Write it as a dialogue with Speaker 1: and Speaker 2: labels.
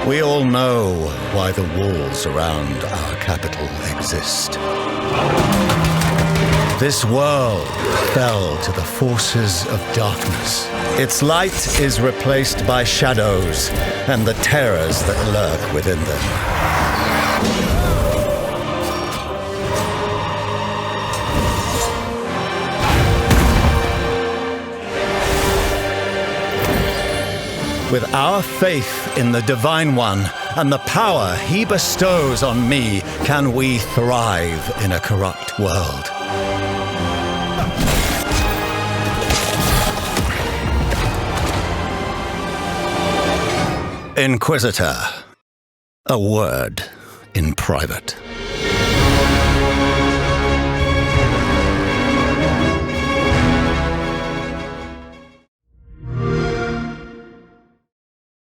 Speaker 1: We all know why the walls around our capital exist. This world fell to the forces of darkness. Its light is replaced by shadows and the terrors that lurk within them. With our faith in the Divine One and the power He bestows on me, can we thrive in a corrupt world. Inquisitor, a word in private.